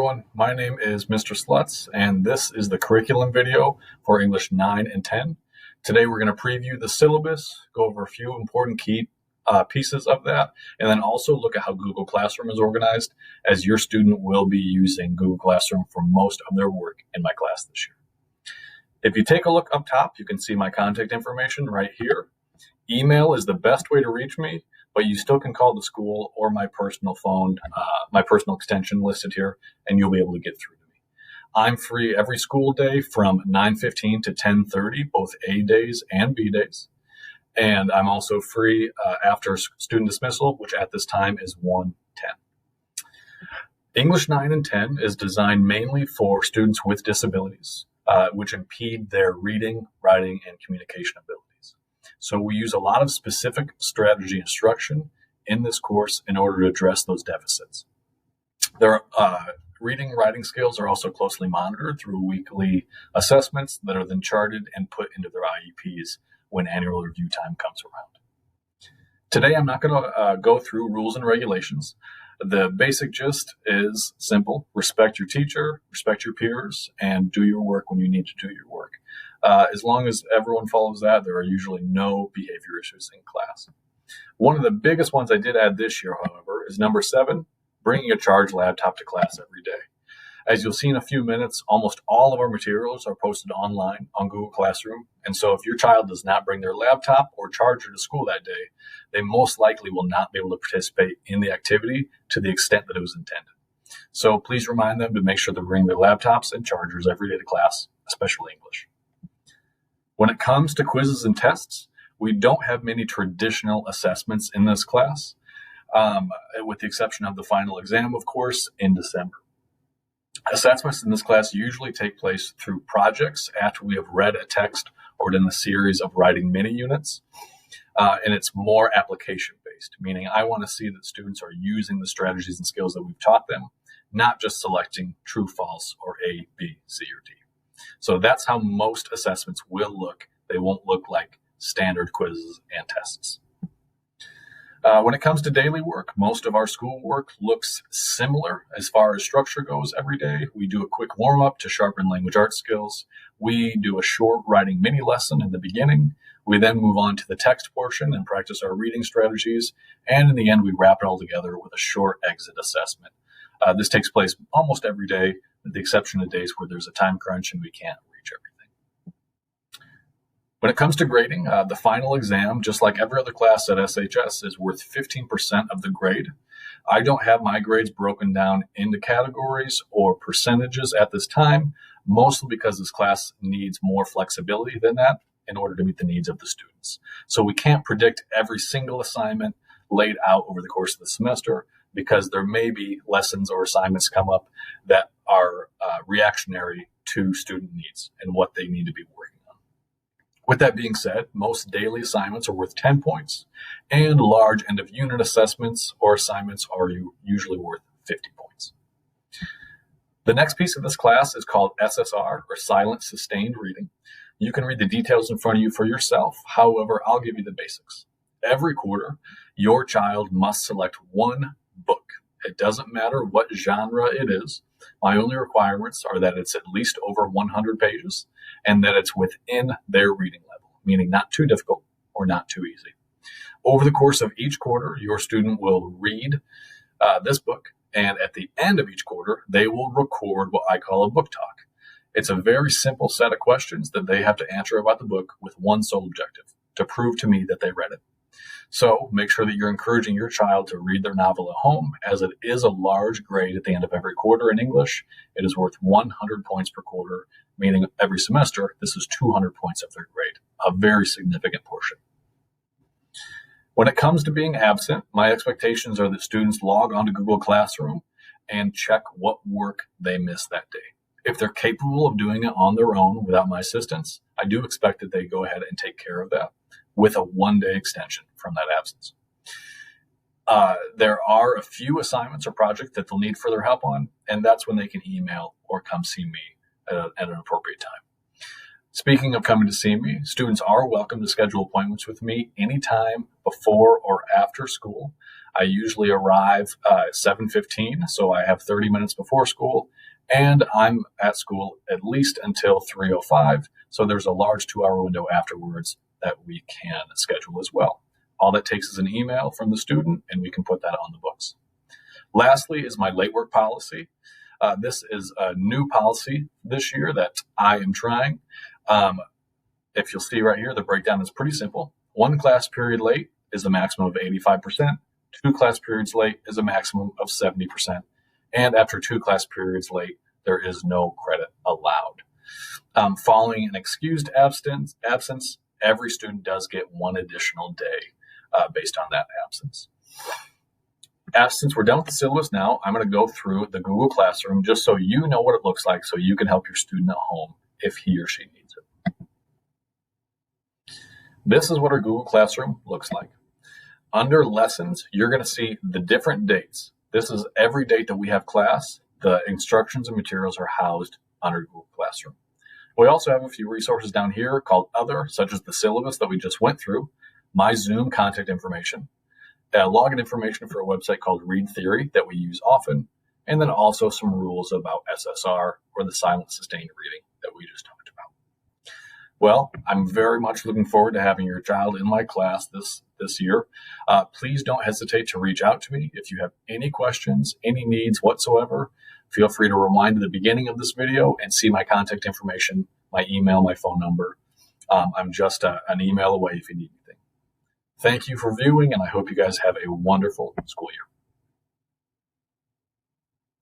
Everyone, my name is Mr. Slutz, and this is the curriculum video for English 9 and 10. Today we're going to preview the syllabus, go over a few important key pieces of that, and then also look at how Google Classroom is organized, as your student will be using Google Classroom for most of their work in my class this year. If you take a look up top, you can see my contact information right here. Email is the best way to reach me, but you still can call the school or my personal phone, my personal extension listed here, and you'll be able to get through to me. I'm free every school day from 9:15 to 10:30, both A days and B days. And I'm also free after student dismissal, which at this time is 1:10. English 9 and 10 is designed mainly for students with disabilities, which impede their reading, writing, and communication abilities. So we use a lot of specific strategy instruction in this course in order to address those deficits. Their reading and writing skills are also closely monitored through weekly assessments that are then charted and put into their IEPs when annual review time comes around. Today, I'm not going to go through rules and regulations. The basic gist is simple: respect your teacher, respect your peers, and do your work when you need to do your work. As long as everyone follows that, there are usually no behavior issues in class. One of the biggest ones I did add this year, however, is number 7, bringing a charged laptop to class every day. As you'll see in a few minutes, almost all of our materials are posted online on Google Classroom. And so if your child does not bring their laptop or charger to school that day, they most likely will not be able to participate in the activity to the extent that it was intended. So please remind them to make sure they bring their laptops and chargers every day to class, especially English. When it comes to quizzes and tests, we don't have many traditional assessments in this class, with the exception of the final exam, of course, in December. Assessments in this class usually take place through projects after we have read a text or done a series of writing mini units, and it's more application-based, meaning I want to see that students are using the strategies and skills that we've taught them, not just selecting true, false, or A, B, C, or D. So that's how most assessments will look. They won't look like standard quizzes and tests. When it comes to daily work, most of our school work looks similar as far as structure goes every day. We do a quick warm-up to sharpen language arts skills. We do a short writing mini lesson in the beginning. We then move on to the text portion and practice our reading strategies. And in the end, we wrap it all together with a short exit assessment. This takes place almost every day, with the exception of days where there's a time crunch and we can't reach everything. When it comes to grading, the final exam, just like every other class at SHS, is worth 15% of the grade. I don't have my grades broken down into categories or percentages at this time, mostly because this class needs more flexibility than that in order to meet the needs of the students. So we can't predict every single assignment laid out over the course of the semester, because there may be lessons or assignments come up that are reactionary to student needs and what they need to be working on. With that being said, most daily assignments are worth 10 points, and large end-of-unit assessments or assignments are usually worth 50 points. The next piece of this class is called SSR, or Silent Sustained Reading. You can read the details in front of you for yourself. However, I'll give you the basics. Every quarter, your child must select one book. It doesn't matter what genre it is. My only requirements are that it's at least over 100 pages and that it's within their reading level, meaning not too difficult or not too easy. Over the course of each quarter, your student will read this book, and at the end of each quarter, they will record what I call a book talk. It's a very simple set of questions that they have to answer about the book with one sole objective: to prove to me that they read it. So make sure that you're encouraging your child to read their novel at home, as it is a large grade at the end of every quarter in English. It is worth 100 points per quarter, meaning every semester, this is 200 points of their grade, a very significant portion. When it comes to being absent, my expectations are that students log onto Google Classroom and check what work they missed that day. If they're capable of doing it on their own without my assistance, I do expect that they go ahead and take care of that with a one-day extension from that absence. There are a few assignments or projects that they'll need further help on, and that's when they can email or come see me at an appropriate time. Speaking of coming to see me, students are welcome to schedule appointments with me anytime before or after school. I usually arrive at 7:15, so I have 30 minutes before school, and I'm at school at least until 3:05, so there's a large 2-hour window afterwards that we can schedule as well. All that takes is an email from the student, and we can put that on the books. Lastly is my late work policy. This is a new policy this year that I am trying. If you'll see right here, the breakdown is pretty simple. 1 class period late is a maximum of 85%. 2 class periods late is a maximum of 70%. And after 2 class periods late, there is no credit allowed. Following an excused absence, every student does get 1 additional day based on that absence. Since we're done with the syllabus now, I'm going to go through the Google Classroom just so you know what it looks like so you can help your student at home if he or she needs it. This is what our Google Classroom looks like. Under lessons, you're going to see the different dates. This is every date that we have class. The instructions and materials are housed under Google Classroom. We also have a few resources down here called Other, such as the syllabus that we just went through, my Zoom contact information, login information for a website called Read Theory that we use often, and then also some rules about SSR, or the silent sustained reading that we just talked about. Well, I'm very much looking forward to having your child in my class this year. Please don't hesitate to reach out to me if you have any questions, any needs whatsoever. Feel free to rewind to the beginning of this video and see my contact information, my email, my phone number. I'm just an email away if you need anything. Thank you for viewing, and I hope you guys have a wonderful school year.